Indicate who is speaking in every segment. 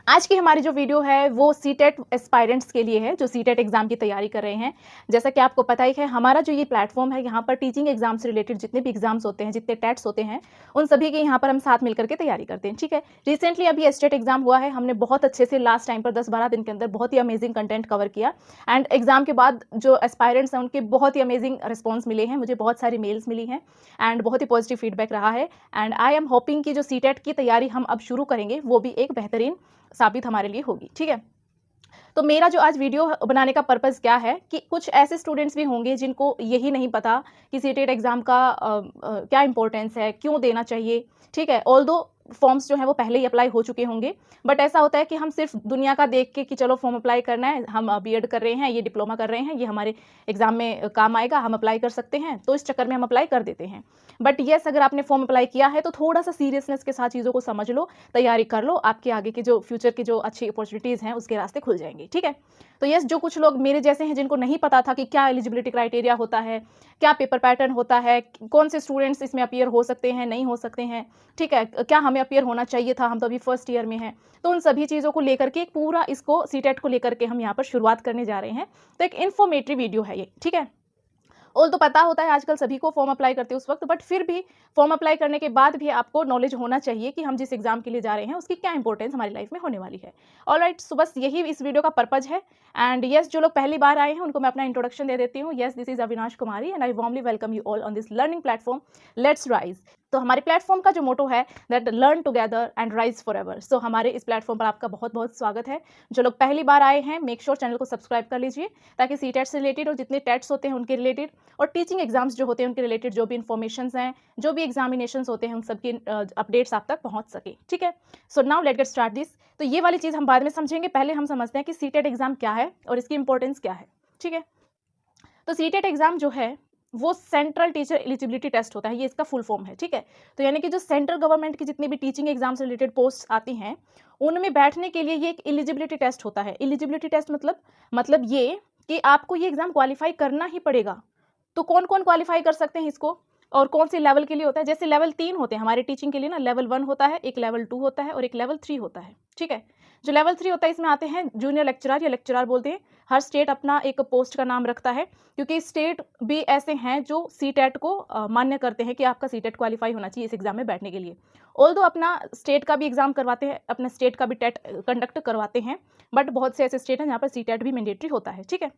Speaker 1: आज की हमारी जो वीडियो है वो सीटेट एस्पायरेंट्स के लिए है जो सीटेट एग्जाम की तैयारी कर रहे हैं। जैसा कि आपको पता ही है, हमारा जो ये प्लेटफॉर्म है, यहाँ पर टीचिंग एग्जाम से रिलेटेड जितने भी एग्जाम्स होते हैं, जितने टेट्स होते हैं, उन सभी की यहाँ पर हम साथ मिलकर के तैयारी करते हैं। ठीक है, रिसेंटली अभी एस्टेट एग्जाम हुआ है, हमने बहुत अच्छे से लास्ट टाइम पर 10-12 दिन के अंदर बहुत ही अमेजिंग कंटेंट कवर किया। एंड एग्जाम के बाद जो एस्पायरेंट्स हैं उनके बहुत ही अमेजिंग रिस्पॉन्स मिले हैं, मुझे बहुत सारी मेल्स मिली हैं एंड बहुत ही पॉजिटिव फीडबैक रहा है। एंड आई एम होपिंग कि जो सीटेट की तैयारी हम अब शुरू करेंगे वो भी एक बेहतरीन साबित हमारे लिए होगी। ठीक है, तो मेरा जो आज वीडियो बनाने का पर्पस क्या है कि कुछ ऐसे स्टूडेंट्स भी होंगे जिनको यही नहीं पता कि सीटेट एग्जाम का क्या इंपॉर्टेंस है, क्यों देना चाहिए। ठीक है, ऑल्दो फॉर्म्स जो है वो पहले ही अप्लाई हो चुके होंगे, बट ऐसा होता है कि हम सिर्फ दुनिया का देख के कि चलो फॉर्म अप्लाई करना है, हम बीएड कर रहे हैं, ये डिप्लोमा कर रहे हैं, ये हमारे एग्जाम में काम आएगा, हम अप्लाई कर सकते हैं, तो इस चक्कर में हम अप्लाई कर देते हैं। बट येस, अगर आपने फॉर्म अप्लाई किया है तो थोड़ा सा सीरियसनेस के साथ चीज़ों को समझ लो, तैयारी कर लो, आपके आगे के जो फ्यूचर की जो अच्छी अपॉर्चुनिटीज़ हैं उसके रास्ते खुल जाएंगे। ठीक है, तो यस, जो कुछ लोग मेरे जैसे हैं जिनको नहीं पता था कि क्या एलिजिबिलिटी क्राइटेरिया होता है, क्या पेपर पैटर्न होता है, कौन से स्टूडेंट्स इसमें अपीयर हो सकते हैं, नहीं हो सकते हैं, ठीक है, क्या हमें अपीयर होना चाहिए था, हम तो अभी फर्स्ट ईयर में हैं, तो उन सभी चीज़ों को लेकर के एक पूरा इसको सीटेट को लेकर के हम यहाँ पर शुरुआत करने जा रहे हैं। तो एक इन्फॉर्मेटिव वीडियो है ये। ठीक है, ऑल तो पता होता है आजकल सभी को फॉर्म अप्लाई करते हैं उस वक्त, बट फिर भी फॉर्म अप्लाई करने के बाद भी आपको नॉलेज होना चाहिए कि हम जिस एग्जाम के लिए जा रहे हैं उसकी क्या इंपॉर्टेंस हमारी लाइफ में होने वाली है। ऑलराइट, सो बस यही इस वीडियो का पर्पज है। एंड यस, जो लोग पहली बार आए हैं उनको मैं अपना इंट्रोडक्शन दे देती हूँ। Yes, this is Avinash Kumari and I warmly welcome you all on this learning platform let's rise. तो हमारे प्लेटफॉर्म का जो मोटो है that learn together and rise for ever. So हमारे इस प्लेटफॉर्म पर आपका बहुत बहुत स्वागत है। जो लोग पहली बार आए हैं, मेक श्योर चैनल को सब्सक्राइब कर लीजिए ताकि सीटेट से रिलेटेड और जितने टेट्स होते हैं उनके रिलेटेड और टीचिंग एग्जाम्स जो होते हैं उनके रिलेटेड जो भी इन्फॉर्मेशन हैं, जो भी एग्जामिनेशंस होते हैं, उन सबकी अपडेट्स आप तक पहुंच सके। ठीक है, so now let get start this. तो ये वाली चीज़ हम बाद में समझेंगे, पहले हम समझते हैं कि सीटेट एग्जाम क्या है और इसकी इंपॉर्टेंस क्या है। ठीक है, तो सीटेट एग्जाम जो है वो सेंट्रल टीचर एलिजिबिलिटी टेस्ट होता है, ये इसका फुल फॉर्म है। ठीक है, तो यानी कि जो सेंट्रल गवर्नमेंट की जितनी भी टीचिंग एग्जाम से रिलेटेड पोस्ट आती हैं उनमें बैठने के लिए ये एक एलिजिबिलिटी टेस्ट होता है। एलिजिबिलिटी टेस्ट मतलब ये कि आपको ये एग्जाम क्वालिफाई करना ही पड़ेगा। तो कौन कौन क्वालिफाई कर सकते हैं इसको और कौन से लेवल के लिए होता है? जैसे लेवल 3 होते हैं हमारे टीचिंग के लिए ना, लेवल 1 होता है, एक लेवल 2 होता है और एक लेवल 3 होता है। ठीक है, जो लेवल 3 होता है इसमें आते हैं जूनियर लेक्चरर या लेक्चरर बोलते हैं। हर स्टेट अपना एक पोस्ट का नाम रखता है, क्योंकि स्टेट भी ऐसे हैं जो सीटेट को मान्य करते हैं कि आपका सीटेट क्वालिफाई होना चाहिए इस एग्जाम में बैठने के लिए। ऑल्दो अपना स्टेट का भी एग्जाम करवाते हैं, अपने स्टेट का भी टेट कंडक्ट करवाते हैं, बट बहुत से ऐसे स्टेट हैं जहाँ पर सीटेट भी मैंडेटरी होता है। ठीक है,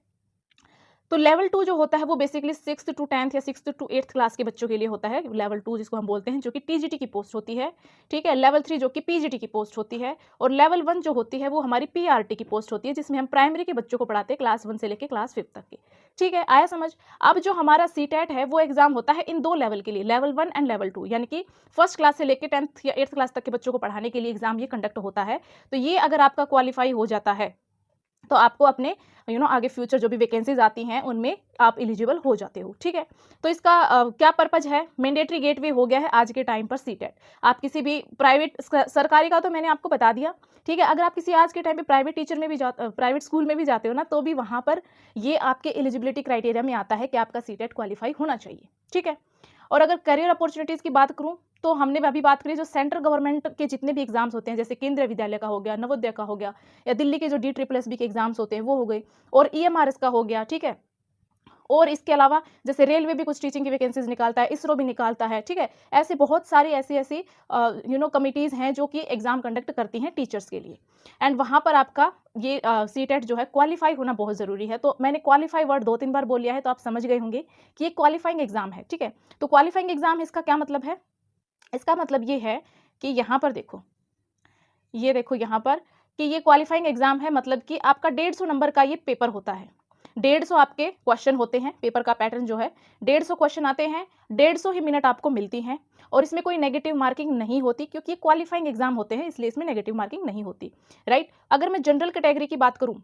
Speaker 1: तो लेवल 2 जो होता है वो बेसिकली 6th to 10th या 6th to 8th क्लास के बच्चों के लिए होता है। लेवल 2 जिसको हम बोलते हैं, जो कि टीजीटी की पोस्ट होती है। ठीक है, लेवल 3 जो कि पीजीटी की पोस्ट होती है और लेवल 1 जो होती है वो हमारी पीआरटी की पोस्ट होती है, जिसमें हम प्राइमरी के बच्चों को पढ़ाते हैं क्लास 1 से लेकर क्लास 5 तक के। ठीक है, आया समझ? अब जो हमारा सीटेट है वो एग्जाम होता है इन 2 लेवल के लिए, लेवल 1 एंड लेवल 2, यानी कि फर्स्ट क्लास से लेकर 10th या 8th क्लास तक के बच्चों को पढ़ाने के लिए एग्जाम ये कंडक्ट होता है। तो ये अगर आपका क्वालिफाई हो जाता है तो आपको अपने आगे फ्यूचर जो भी वैकेंसीज आती हैं उनमें आप एलिजिबल हो जाते हो। ठीक है, तो इसका क्या पर्पज है? मैंडेटरी गेटवे हो गया है आज के टाइम पर सीटेट। आप किसी भी प्राइवेट, सरकारी का तो मैंने आपको बता दिया। ठीक है, अगर आप किसी आज के टाइम पे प्राइवेट टीचर में भी प्राइवेट स्कूल में भी जाते हो ना, तो भी वहाँ पर ये आपके एलिजिबिलिटी क्राइटेरिया में आता है कि आपका सीटेट क्वालिफाई होना चाहिए। ठीक है, और अगर करियर अपॉर्चुनिटीज़ की बात करूँ तो हमने अभी बात करी जो सेंट्रल गवर्नमेंट के जितने भी एग्जाम्स होते हैं, जैसे केंद्रीय विद्यालय का हो गया, नवोदय का हो गया, या दिल्ली के जो DSSB के एग्जाम्स होते हैं वो हो गए, और EMRS का हो गया। ठीक है, और इसके अलावा जैसे रेलवे भी कुछ टीचिंग की वैकेंसीज निकालता है, इसरो भी निकालता है। ठीक है, ऐसे बहुत सारी ऐसी कमिटीज़ हैं जो कि एग्जाम कंडक्ट करती हैं टीचर्स के लिए, एंड वहाँ पर आपका ये सीटेट जो है क्वालिफाई होना बहुत ज़रूरी है। तो मैंने क्वालिफाई वर्ड 2-3 बार बोल लिया है, तो आप समझ गए होंगे कि ये क्वालिफाइंग एग्जाम है। ठीक है, तो क्वालिफाइंग एग्जाम इसका क्या मतलब है? इसका मतलब ये है कि यहाँ पर देखो, ये देखो यहाँ पर कि ये क्वालिफाइंग एग्जाम है, मतलब कि आपका 150 नंबर का ये पेपर होता है। 150 आपके क्वेश्चन होते हैं, पेपर का पैटर्न जो है 150 क्वेश्चन आते हैं, 150 ही मिनट आपको मिलती हैं, और इसमें कोई नेगेटिव मार्किंग नहीं होती, क्योंकि ये क्वालिफाइंग एग्जाम होते हैं इसलिए इसमें नेगेटिव मार्किंग नहीं होती। राइट, अगर मैं जनरल कैटेगरी की बात करूँ,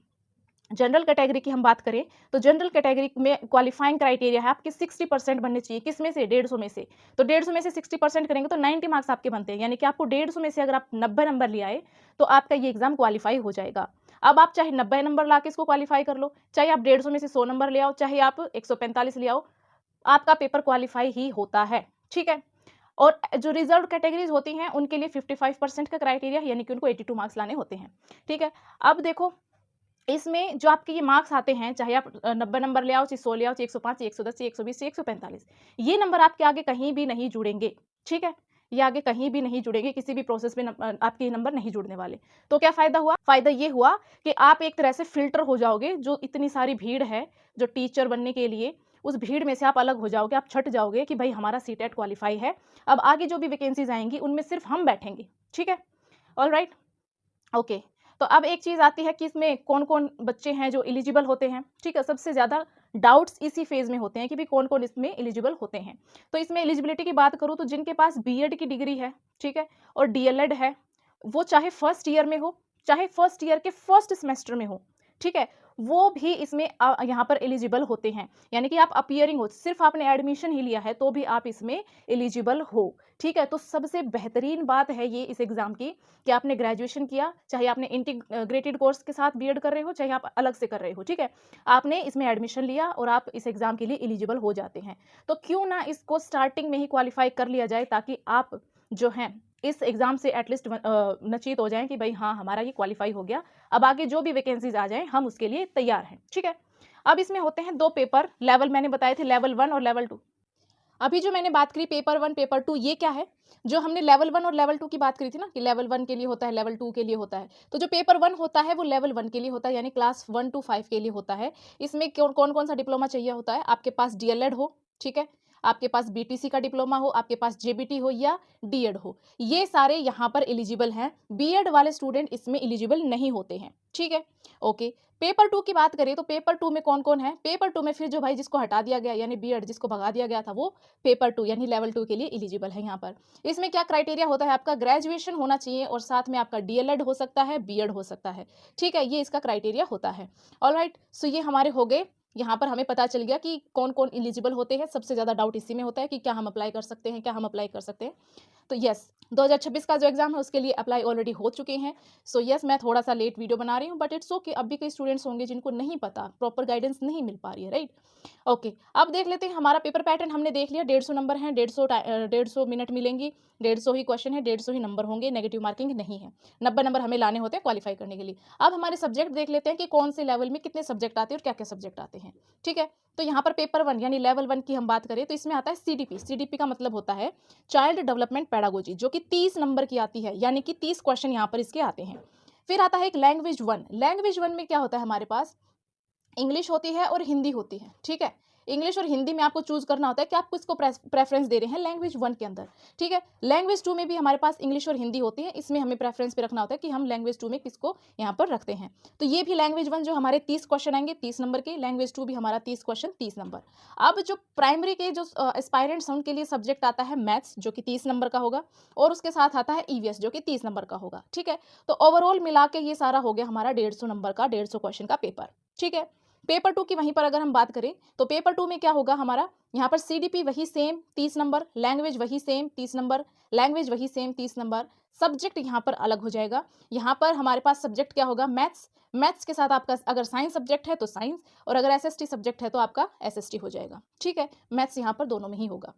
Speaker 1: जनरल कैटेगरी की हम बात करें तो जनरल कैटेगरी में क्वालिफाइंग क्राइटेरिया है आपके 60% बनने चाहिए। किस में से? 150 में से। तो 150 में से 60% करेंगे तो 90 मार्क्स आपके बनते हैं, यानी कि आपको 150 में से अगर आप 90 नंबर ले आए तो आपका ये एग्जाम क्वालिफाई हो जाएगा। अब आप चाहे 90 नंबर ला के इसको क्वालिफाई कर लो, चाहे आप 150 में से 100 नंबर ले आओ, चाहे आप 145 ले आओ, आपका पेपर क्वालिफाई ही होता है। ठीक है, और जो रिजर्व कैटेगरीज होती हैं उनके लिए 55% का क्राइटेरिया, यानी कि उनको 82 मार्क्स लाने होते हैं। ठीक है, अब देखो इसमें जो आपके ये मार्क्स आते हैं, चाहे आप 90 नंबर ले आओ, चाहे 100 ले आओ, चाहे 105, चाहे 110, चाहे 120, चाहे 145, ये नंबर आपके आगे कहीं भी नहीं जुड़ेंगे। ठीक है, ये आगे कहीं भी नहीं जुड़ेंगे, किसी भी प्रोसेस में आपके ये नंबर नहीं जुड़ने वाले। तो क्या फ़ायदा हुआ? फ़ायदा ये हुआ कि आप एक तरह से फ़िल्टर हो जाओगे, जो इतनी सारी भीड़ है, जो टीचर बनने के लिए, उस भीड़ में से आप अलग हो जाओगे, आप छँट जाओगे कि भई हमारा सीटेट क्वालीफाई है। अब आगे जो भी वैकेंसीज़ आएँगी, उनमें सिर्फ़ हम बैठेंगे। ठीक है? ऑलराइट? ओके। तो अब एक चीज़ आती है कि इसमें कौन-कौन बच्चे हैं जो एलिजिबल होते हैं, ठीक है? सबसे ज़्यादा डाउट्स इसी फ़ेज़ में होते हैं कि भई कौन-कौन इसमें एलिजिबल होते हैं। तो इसमें एलिजिबिलिटी की बात करूँ तो जिनके पास बीएड की डिग्री है, ठीक है? और डीएलएड है, वो चाहे फर्स्ट ईयर में हो, चाहे फर्स्ट ईयर के फर्स्ट सेमेस्टर में हो, ठीक है? वो भी इसमें यहाँ पर एलिजिबल होते हैं। यानी कि आप अपीयरिंग हो, सिर्फ़ आपने एडमिशन ही लिया है तो भी आप इसमें एलिजिबल हो, ठीक है? तो सबसे बेहतरीन बात है ये इस एग्ज़ाम की कि आपने ग्रेजुएशन किया, चाहे आपने इंटीग्रेटेड कोर्स के साथ बीएड कर रहे हो, चाहे आप अलग से कर रहे हो, ठीक है? आपने इसमें एडमिशन लिया और आप इस एग्ज़ाम के लिए एलिजिबल हो जाते हैं। तो क्यों ना इसको स्टार्टिंग में ही क्वालीफाई कर लिया जाए, ताकि आप जो हैं इस एग्ज़ाम से एटलीस्ट नचीत हो जाएँ कि भई हाँ, हमारा ये क्वालीफाई हो गया। अब आगे जो भी वैकेंसीज़ आ जाएँ, हम उसके लिए तैयार हैं, ठीक है? अब इसमें होते हैं 2 पेपर, लेवल मैंने बताए थे लेवल 1 और लेवल 2। अभी जो मैंने बात करी पेपर 1, पेपर 2, ये क्या है? जो हमने लेवल 1 और लेवल 2 की बात करी थी ना कि लेवल 1 के लिए होता है, लेवल 2 के लिए होता है। तो जो पेपर 1 होता है वो लेवल 1 के लिए होता है, यानी क्लास 1 टू 5 के लिए होता है। इसमें कौन-कौन सा डिप्लोमा चाहिए होता है? आपके पास डीएलएड हो, ठीक है? आपके पास बीटीसी का डिप्लोमा हो, आपके पास जेबीटी हो या डीएड हो। ये सारे यहाँ पर एलिजिबल हैं। बीएड वाले स्टूडेंट इसमें एलिजिबल नहीं होते हैं, ठीक है? ओके। पेपर 2 की बात करें तो पेपर 2 में कौन-कौन है? पेपर 2 में फिर जो भाई जिसको हटा दिया गया, यानी बीएड जिसको भगा दिया गया था, वो पेपर 2 यानी लेवल 2 के लिए एलिजिबल है यहाँ पर। इसमें क्या क्राइटेरिया होता है? आपका ग्रेजुएशन होना चाहिए और साथ में आपका डीएलएड हो सकता है, बीएड हो सकता है। ठीक है? ये इसका क्राइटेरिया होता है। ऑलराइट, सो ये हमारे हो गए। यहाँ पर हमें पता चल गया कि कौन-कौन एलिजिबल होते हैं। सबसे ज़्यादा डाउट इसी में होता है कि क्या हम अप्लाई कर सकते हैं, क्या हम अप्लाई कर सकते हैं? तो यस, 2026 का जो एग्ज़ाम है उसके लिए अप्लाई ऑलरेडी हो चुके हैं। सो यस, मैं थोड़ा-सा लेट वीडियो बना रही हूँ, बट इट्स ओके। अब भी कई स्टूडेंट्स होंगे जिनको नहीं पता, प्रॉपर गाइडेंस नहीं मिल पा रही है, राइट? ओके, अब देख लेते हैं हमारा पेपर पैटर्न हमने देख लिया। 150 नंबर हैं, 150 मिनट मिलेंगी, 150 ही क्वेश्चन है, 150 ही नंबर होंगे, नेगेटिव मार्किंग नहीं है। 90 नंबर हमें लाने होते हैं क्वालीफाई करने के लिए। अब हमारे सब्जेक्ट देख लेते हैं कि कौन से लेवल में कितने सब्जेक्ट आते हैं और क्या-क्या सब्जेक्ट आते हैं, ठीक है? तो यहाँ पर पेपर 1 यानी लेवल 1 की हम बात करें तो इसमें आता है सीडीपी। सीडीपी का मतलब होता है चाइल्ड डेवलपमेंट पेडागोजी, जो कि 30 नंबर की आती है, यानी कि 30 क्वेश्चन यहाँ पर इसके आते हैं। फिर आता है एक लैंग्वेज 1। लैंग्वेज 1 में क्या होता है हमारे पास? इंग्लिश होती है और हिंदी होती है, ठीक है? इंग्लिश और हिंदी में आपको चूज़ करना होता है कि आप किसको प्रेफ़रेंस दे रहे हैं लैंग्वेज 1 के अंदर, ठीक है? लैंग्वेज 2 में भी हमारे पास इंग्लिश और हिंदी होती है, इसमें हमें प्रेफ़रेंस पे रखना होता है कि हम लैंग्वेज 2 में किसको यहाँ पर रखते हैं। तो ये भी लैंग्वेज 1 जो हमारे 30 क्वेश्चन आएँगे 30 नंबर के, लैंग्वेज 2 भी हमारा 30 क्वेश्चन 30 नंबर। अब जो प्राइमरी के जो एस्पायरेंट्स हैं उनके लिए सब्जेक्ट आता है मैथ्स, जो कि 30 नंबर का होगा, और उसके साथ आता है ईवीएस जो कि 30 नंबर का होगा, ठीक है? तो ओवरऑल मिला के ये सारा हो गया हमारा 150 नंबर का 150 क्वेश्चन का पेपर, ठीक है? पेपर 2 की वहीं पर अगर हम बात करें तो पेपर 2 में क्या होगा हमारा? यहाँ पर सीडीपी वही सेम 30 नंबर, लैंग्वेज वही सेम 30 नंबर, लैंग्वेज वही सेम 30 नंबर, सब्जेक्ट यहाँ पर अलग हो जाएगा। यहाँ पर हमारे पास सब्जेक्ट क्या होगा? मैथ्स। मैथ्स के साथ आपका अगर साइंस सब्जेक्ट है तो साइंस, और अगर एसएसटी सब्जेक्ट है तो आपका एसएसटी हो जाएगा, ठीक है? मैथ्स यहाँ पर दोनों में ही होगा।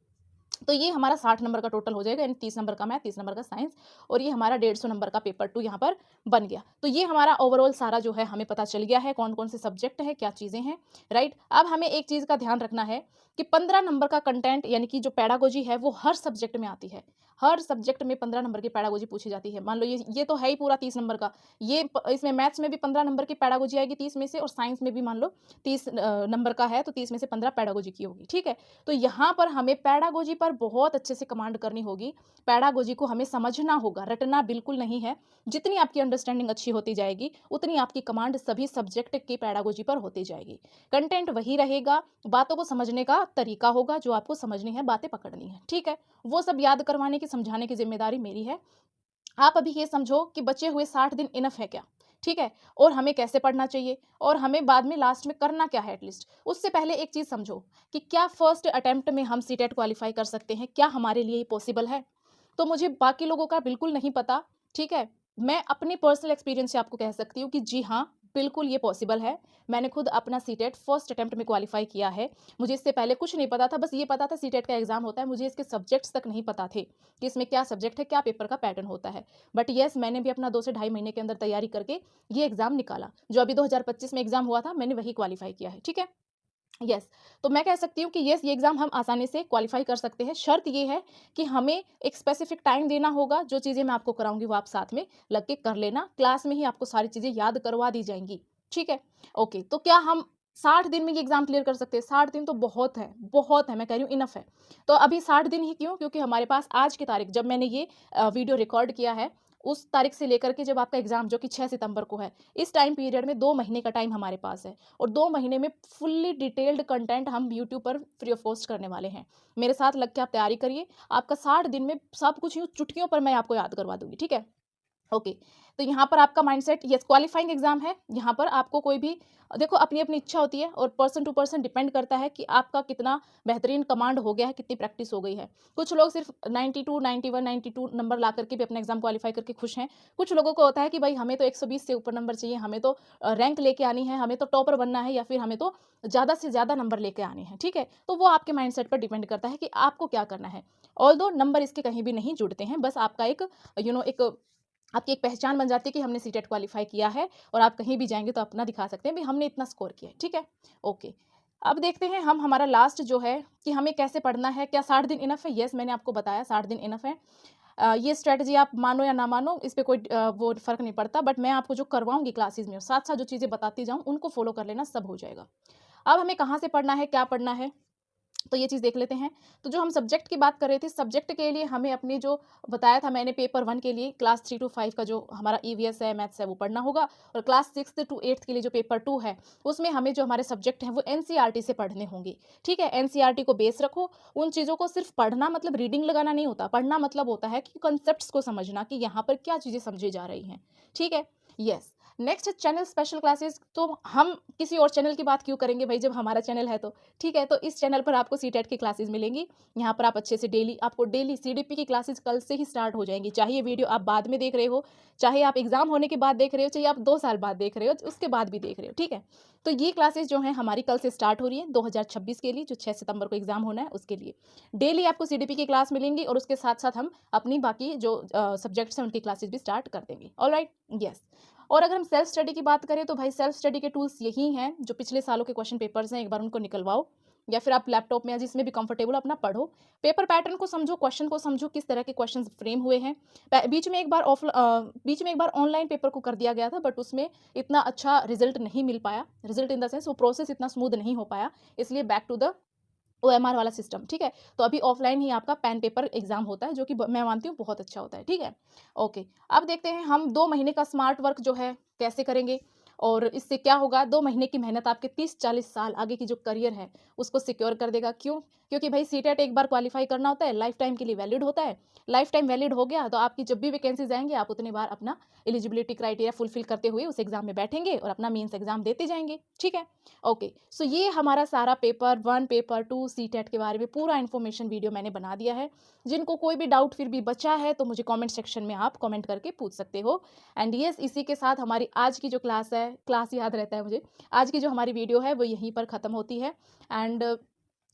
Speaker 1: तो ये हमारा 60 नंबर का टोटल हो जाएगा, यानी 30 नंबर का मैथ, 30 नंबर का साइंस, और ये हमारा 150 नंबर का पेपर 2 यहाँ पर बन गया। तो ये हमारा ओवरऑल सारा जो है हमें पता चल गया है कौन-कौन से सब्जेक्ट हैं, क्या चीज़ें हैं, राइट? अब हमें एक चीज़ का ध्यान रखना है कि 15 नंबर का कंटेंट यानी कि जो पेडागोजी है वो हर सब्जेक्ट में आती है। हर सब्जेक्ट में 15 नंबर की पेडागोजी पूछी जाती है। मान लो ये तो है ही पूरा 30 नंबर का। इसमें मैथ्स में भी 15 नंबर की पेडागोजी आएगी 30 में से, और साइंस में भी मान लो 30 नंबर का है तो 30 में से 15 पेडागोजी की होगी, ठीक है? तो यहाँ पर हमें पेडागोजी पर बहुत अच्छे से कमांड करनी होगी। पेडागोजी को हमें समझना होगा, रटना बिल्कुल नहीं है। जितनी आपकी अंडरस्टैंडिंग अच्छी होती जाएगी, उतनी आपकी कमांड सभी सब्जेक्ट की पेडागोजी पर होती जाएगी। कंटेंट वही रहेगा, बातों को समझने का तरीका होगा, जो आपको समझनी है, बातें पकड़नी है, ठीक है? वो सब याद करवाने की, समझाने की ज़िम्मेदारी मेरी है। आप अभी ये समझो कि बचे हुए 60 दिन इनफ है क्या? ठीक है? और हमें कैसे पढ़ना चाहिए और हमें बाद में लास्ट में करना क्या है एटलीस्ट। उससे पहले एक चीज़ समझो कि क्या फर्स्ट अटेम्प्ट में हम सीटेट क्वालीफाई कर सकते हैं? क्या हमारे लिए ये पॉसिबल है? तो मुझे बाकी लोगों का बिल्कुल नहीं पता, ठीक है? मैं अपने पर्सनल एक्सपीरियंस से आपको कह सकती हूँ कि जी हाँ, बिल्कुल ये पॉसिबल है। मैंने खुद अपना सीटेट फर्स्ट अटेम्प्ट में क्वालिफाई किया है। मुझे इससे पहले कुछ नहीं पता था, बस ये पता था सीटेट का एग्ज़ाम होता है। मुझे इसके सब्जेक्ट्स तक नहीं पता थे कि इसमें क्या सब्जेक्ट है, क्या पेपर का पैटर्न होता है। बट येस, मैंने भी अपना 2 से ढाई महीने के अंदर तैयारी करके ये एग्ज़ाम निकाला। जो अभी 2025 में एग्ज़ाम हुआ था, मैंने वही क्वालिफाई किया है, ठीक है? यस, तो मैं कह सकती हूँ कि यस, ये एग्ज़ाम हम आसानी से क्वालिफ़ाई कर सकते हैं। शर्त ये है कि हमें एक स्पेसिफ़िक टाइम देना होगा, जो चीज़ें मैं आपको कराऊँगी वो आप साथ में लग के कर लेना। क्लास में ही आपको सारी चीज़ें याद करवा दी जाएँगी, ठीक है? ओके, तो क्या हम 60 दिन में ये एग्ज़ाम क्लियर कर सकते हैं? 60 दिन तो बहुत है, मैं कह रही हूँ इनफ़ है। तो अभी 60 दिन ही क्यों? क्योंकि हमारे पास आज की तारीख जब मैंने ये वीडियो रिकॉर्ड किया है, उस तारीख से लेकर के जब आपका एग्ज़ाम जो कि 6 सितंबर को है, इस टाइम पीरियड में 2 महीने का टाइम हमारे पास है। और 2 महीने में फुल्ली डिटेल्ड कंटेंट हम यूट्यूब पर फ्री ऑफ कॉस्ट करने वाले हैं। मेरे साथ लग के आप तैयारी करिए, आपका 60 दिन में सब कुछ यूँ चुटकियों पर मैं आपको याद करवा दूँगी, ठीक है? ओके, तो यहाँ पर आपका माइंडसेट यस क्वालिफाइंग एग्जाम है। यहाँ पर आपको कोई भी देखो अपनी-अपनी इच्छा होती है और पर्सन टू पर्सन डिपेंड करता है कि आपका कितना बेहतरीन कमांड हो गया है, कितनी प्रैक्टिस हो गई है। कुछ लोग सिर्फ 92, 91, 92 नंबर ला करके भी अपना एग्जाम क्वालिफाई करके खुश हैं। कुछ लोगों को होता है कि भाई हमें तो 120 से ऊपर नंबर चाहिए, हमें तो रैंक लेके आनी है, हमें तो टॉपर बनना है या फिर हमें तो ज़्यादा से ज़्यादा नंबर लेके आने हैं, ठीक है? तो वो आपके माइंडसेट पर डिपेंड करता है कि आपको क्या करना है। ऑल्दो नंबर इसके कहीं भी नहीं जुड़ते हैं, बस आपका एक एक आपकी एक पहचान बन जाती है कि हमने सीटेट क्वालिफाई किया है और आप कहीं भी जाएँगे तो अपना दिखा सकते हैं, भई हमने इतना स्कोर किया है, ठीक है? ओके। अब देखते हैं हम हमारा लास्ट जो है कि हमें कैसे पढ़ना है, क्या 60 दिन इनफ़ है? येस, मैंने आपको बताया 60 दिन इनफ़ है। ये स्ट्रैटेजी आप मानो या ना मानो, इस पे कोई वो फ़र्क नहीं पड़ता, बट मैं आपको जो करवाऊँगी क्लासेज़ में और साथ-साथ जो चीज़ें बताती जाऊँ, उनको फ़ॉलो कर लेना, सब हो जाएगा। अब हमें कहाँ से पढ़ना है, क्या पढ़ना है? तो ये चीज़ देख लेते हैं। तो जो हम सब्जेक्ट की बात कर रहे थे, सब्जेक्ट के लिए हमें अपने जो बताया था मैंने पेपर 1 के लिए क्लास 3 टू 5 का जो हमारा ईवीएस है, मैथ्स है, वो पढ़ना होगा और क्लास 6 टू 8 के लिए जो पेपर 2 है, उसमें हमें जो हमारे सब्जेक्ट हैं वो एनसीईआरटी से पढ़ने होंगे। ठीक है? एनसीईआरटी को बेस रखो, उन चीज़ों को सिर्फ़ पढ़ना मतलब रीडिंग लगाना नहीं होता। पढ़ना मतलब होता है कि कॉन्सेप्ट्स को समझना कि यहाँ पर क्या चीज़ें समझी जा रही हैं। ठीक है? येस। नेक्स्ट है चैनल स्पेशल क्लासेस। तो हम किसी और चैनल की बात क्यों करेंगे भई जब हमारा चैनल है तो। ठीक है? तो इस चैनल पर आपको सीटेट की क्लासेस मिलेंगी। यहाँ पर आप अच्छे से डेली सीडीपी की क्लासेस कल से ही स्टार्ट हो जाएँगी। चाहे ये वीडियो आप बाद में देख रहे हो, चाहे आप एग्ज़ाम होने के बाद देख रहे हो, चाहे आप 2 साल बाद देख रहे हो, उसके बाद भी देख रहे हो। ठीक है? तो ये क्लासेस जो हैं हमारी कल से स्टार्ट हो रही हैं 2026 के लिए, जो 6 सितंबर को एग्ज़ाम होना है उसके लिए। डेली आपको सीडीपी की क्लास मिलेंगी और उसके साथ-साथ हम अपनी बाकी जो सब्जेक्ट्स हैं उनकी क्लासेस भी स्टार्ट कर देंगे। ऑलराइट? येस। और अगर हम सेल्फ स्टडी की बात करें तो भाई सेल्फ स्टडी के टूल्स यही हैं, जो पिछले सालों के क्वेश्चन पेपर्स हैं, एक बार उनको निकलवाओ या फिर आप लैपटॉप में या जिसमें भी कंफर्टेबल हो अपना पढ़ो। पेपर पैटर्न को समझो, क्वेश्चन को समझो, किस तरह के क्वेश्चंस फ्रेम हुए हैं। बीच में एक बार ऑनलाइन पेपर को कर दिया गया था, बट उसमें इतना अच्छा रिजल्ट नहीं मिल पाया। रिजल्ट इन द सेंस वो प्रोसेस इतना स्मूथ नहीं हो पाया, इसलिए बैक टू द ओएमआर वाला सिस्टम, ठीक है? तो अभी ऑफलाइन ही आपका पेन पेपर एग्ज़ाम होता है, जो कि ब मैं मानती हूँ बहुत अच्छा होता है, ठीक है? ओके, अब देखते हैं हम 2 महीने का स्मार्ट वर्क जो है कैसे करेंगे और इससे क्या होगा। 2 महीने की मेहनत आपके 30-40 साल आगे की जो करियर है, उसको सिक्योर कर देगा। क्यों? क्योंकि भई सीटेट एक बार क्वालीफाई करना होता है, लाइफ टाइम के लिए वैलिड होता है। लाइफ टाइम वैलिड हो गया तो आपकी जब भी वैकेंसीज़ आएँगी, आप उतनी बार अपना एलिजिबिलिटी क्राइटेरिया फुलफिल करते हुए उस एग्ज़ाम में बैठेंगे और अपना मेंस एग्ज़ाम देते जाएँगे, ठीक है? ओके, सो ये हमारा सारा पेपर 1, पेपर 2 सीटेट के बारे में पूरा इन्फॉर्मेशन वीडियो मैंने बना दिया है। जिनको कोई भी डाउट फिर भी बचा है तो मुझे कमेंट सेक्शन में आप कमेंट करके पूछ सकते हो। एंड यस, इसी के साथ हमारी आज की जो क्लास है, क्लास याद रहता है मुझे, आज की जो हमारी वीडियो है वो यहीं पर ख़त्म होती है। एंड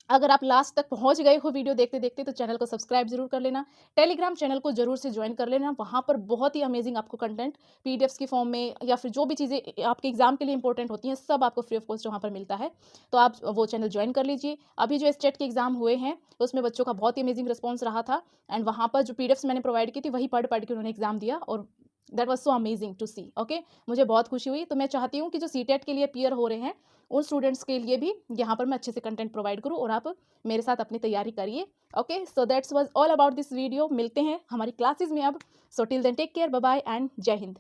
Speaker 1: अगर आप लास्ट तक पहुंच गए हो वीडियो देखते-देखते तो चैनल को सब्सक्राइब ज़रूर कर लेना। टेलीग्राम चैनल को ज़रूर से जॉइन कर लेना। वहाँ पर बहुत ही अमेजिंग आपको कंटेंट पीडीएफ्स की फॉर्म में या फिर जो भी चीज़ें आपके एग्ज़ाम के लिए इंपॉर्टेंट होती हैं, सब आपको फ्री ऑफ कॉस्ट वहाँ पर मिलता है। तो आप वो चैनल जॉइन कर लीजिए। अभी जो स्टेट के एग्ज़ाम हुए हैं, उसमें बच्चों का बहुत ही अमेजिंग रिस्पॉन्स रहा था एंड वहाँ पर जो पीडीएफ्स मैंने प्रोवाइड की थी, वही पढ़-पढ़ के उन्होंने एग्ज़ाम दिया और that was so amazing to see. Okay, मुझे बहुत खुशी हुई। तो मैं चाहती हूँ कि जो सीटेट के लिए अपीयर हो रहे हैं, उन स्टूडेंट्स के लिए भी यहाँ पर मैं अच्छे से कंटेंट प्रोवाइड करूँ और आप मेरे साथ अपनी तैयारी करिए। Okay, so that's was all about this video. मिलते हैं हमारी क्लासेस में अब। So till then take care, bye bye and जय हिंद।